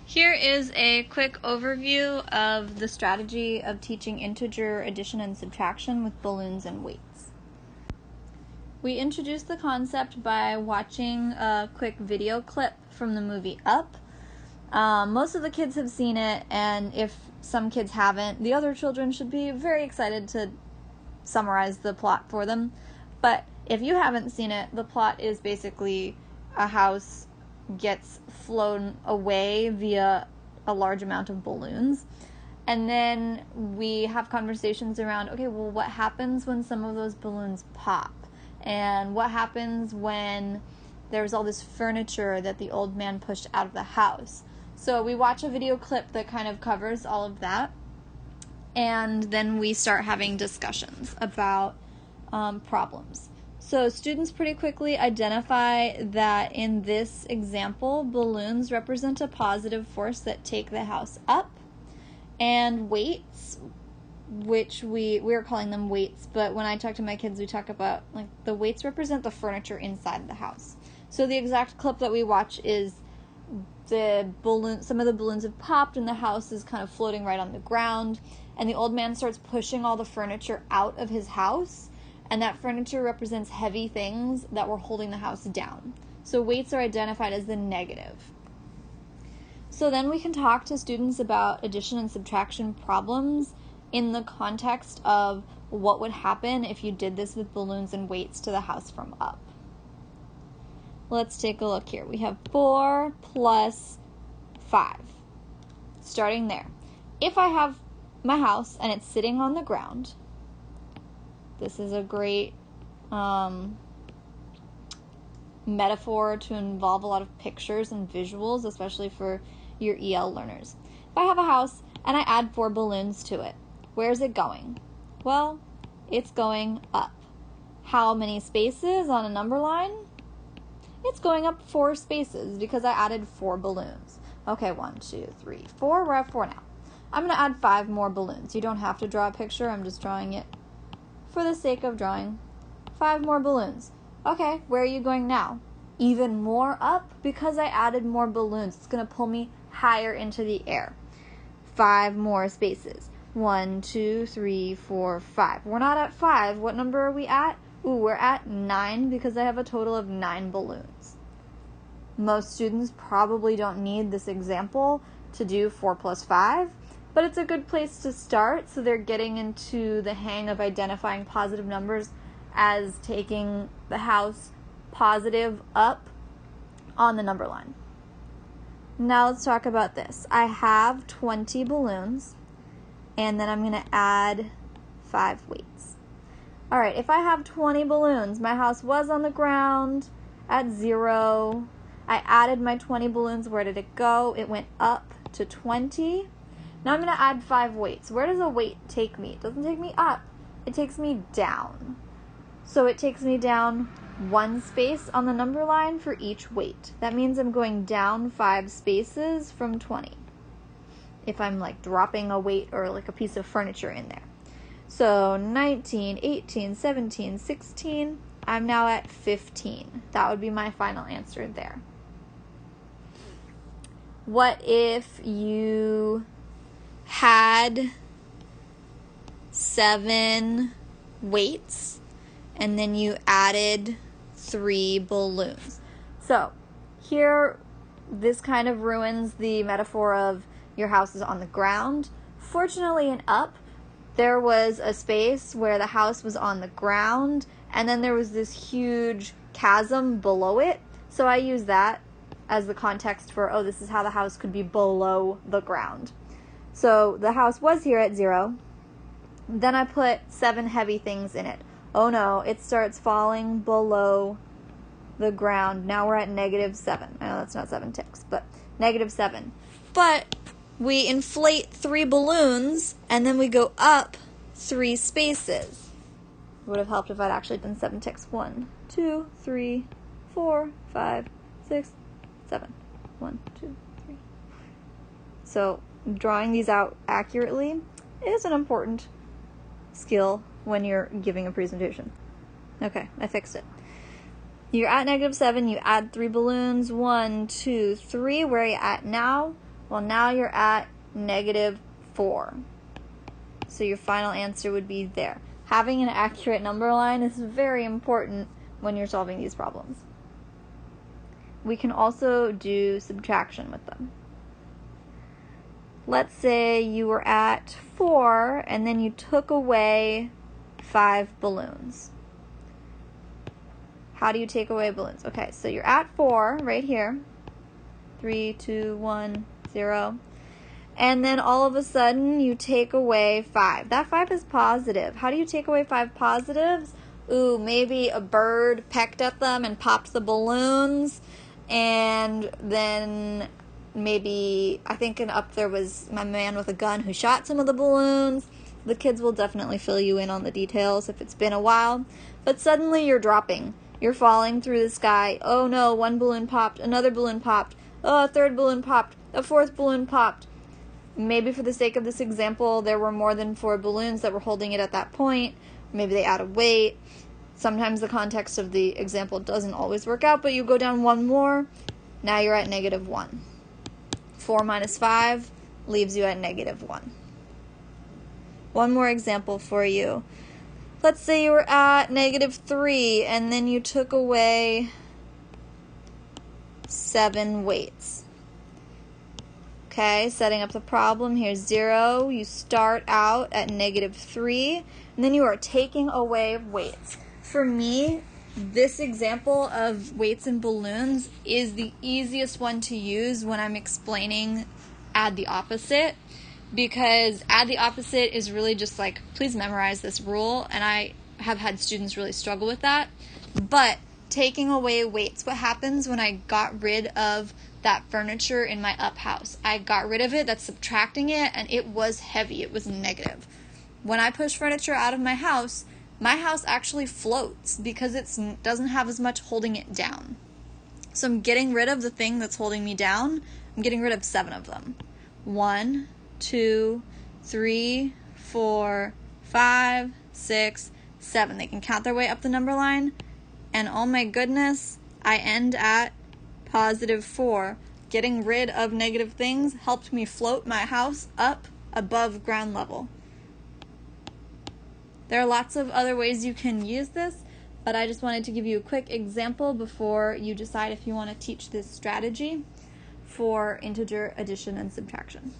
Here is a quick overview of the strategy of teaching integer addition and subtraction with balloons and weights. We introduced the concept by watching a quick video clip from the movie Up. Most of the kids have seen it, and if some kids haven't, the other children should be very excited to summarize the plot for them. But if you haven't seen it, the plot is basically a house gets flown away via a large amount of balloons. And then we have conversations around, okay, well, what happens when some of those balloons pop? And what happens when there's all this furniture that the old man pushed out of the house? So we watch a video clip that kind of covers all of that. And then we start having discussions about problems. So students pretty quickly identify that in this example, balloons represent a positive force that take the house up, and weights, which we're calling them weights, but when I talk to my kids, we talk about like the weights represent the furniture inside the house. So the exact clip that we watch is the balloon. Some of the balloons have popped, and the house is kind of floating right on the ground, and the old man starts pushing all the furniture out of his house. And that furniture represents heavy things that were holding the house down. So weights are identified as the negative. So then we can talk to students about addition and subtraction problems in the context of what would happen if you did this with balloons and weights to the house from up. Let's take a look here. We have 4 plus 5. Starting there. If I have my house and it's sitting on the ground, this is a great metaphor to involve a lot of pictures and visuals, especially for your EL learners. If I have a house and I add 4 balloons to it, where's it going? Well, it's going up. How many spaces on a number line? It's going up 4 spaces because I added 4 balloons. Okay, 1, 2, 3, 4. We're at 4 now. I'm going to add 5 more balloons. You don't have to draw a picture. I'm just drawing it for the sake of drawing. 5 more balloons. Okay, where are you going now? Even more up because I added more balloons. It's going to pull me higher into the air. 5 more spaces. 1, 2, 3, 4, 5. We're not at 5. What number are we at? Ooh, we're at 9 because I have a total of 9 balloons. Most students probably don't need this example to do 4 plus 5. But it's a good place to start, so they're getting into the hang of identifying positive numbers as taking the house positive up on the number line. Now let's talk about this. I have 20 balloons, and then I'm going to add 5 weights. All right, if I have 20 balloons, my house was on the ground at 0. I added my 20 balloons. Where did it go? It went up to 20. Now I'm going to add 5 weights. Where does a weight take me? It doesn't take me up. It takes me down. So it takes me down 1 space on the number line for each weight. That means I'm going down 5 spaces from 20. If I'm like dropping a weight or like a piece of furniture in there. So 19, 18, 17, 16. I'm now at 15. That would be my final answer there. What if you had 7 weights and then you added 3 balloons? So here, this kind of ruins the metaphor of your house is on the ground. Fortunately, in Up, there was a space where the house was on the ground and then there was this huge chasm below it. So I use that as the context for, oh, this is how the house could be below the ground. So the house was here at 0. Then I put 7 heavy things in it. Oh no, it starts falling below the ground. Now we're at -7. I know that's not 7 ticks, but -7. But we inflate 3 balloons, and then we go up 3 spaces. It would have helped if I'd actually done 7 ticks. 1, 2, 3, 4, 5, 6, 7. 1, 2, 3. So drawing these out accurately is an important skill when you're giving a presentation. Okay, I fixed it. You're at -7, you add 3 balloons. 1, 2, 3. Where are you at now? Well, now you're at -4. So your final answer would be there. Having an accurate number line is very important when you're solving these problems. We can also do subtraction with them. Let's say you were at 4 and then you took away 5 balloons. How do you take away balloons? Okay, so you're at 4 right here. 3, 2, 1, 0. And then all of a sudden you take away 5. That 5 is positive. How do you take away 5 positives? Ooh, maybe a bird pecked at them and popped the balloons. And then maybe, I think up there was my man with a gun who shot some of the balloons. The kids will definitely fill you in on the details if it's been a while. But suddenly you're dropping. You're falling through the sky. Oh no, one balloon popped, another balloon popped. Oh, a third balloon popped, a fourth balloon popped. Maybe for the sake of this example, there were more than 4 balloons that were holding it at that point. Maybe they added weight. Sometimes the context of the example doesn't always work out, but you go down one more. Now you're at -1. 4 minus 5 leaves you at -1. One more example for you. Let's say you were at -3 and then you took away 7 weights. Okay, setting up the problem, here's 0. You start out at -3, and then you are taking away weights. For me, this example of weights and balloons is the easiest one to use when I'm explaining add the opposite, because add the opposite is really just like, please memorize this rule, and I have had students really struggle with that. But taking away weights, what happens when I got rid of that furniture in my up house? I got rid of it, that's subtracting it, and it was heavy, it was negative. When I push furniture out of my house actually floats because it doesn't have as much holding it down. So I'm getting rid of the thing that's holding me down. I'm getting rid of 7 of them. 1, 2, 3, 4, 5, 6, 7. They can count their way up the number line. And oh my goodness, I end at +4. Getting rid of negative things helped me float my house up above ground level. There are lots of other ways you can use this, but I just wanted to give you a quick example before you decide if you want to teach this strategy for integer addition and subtraction.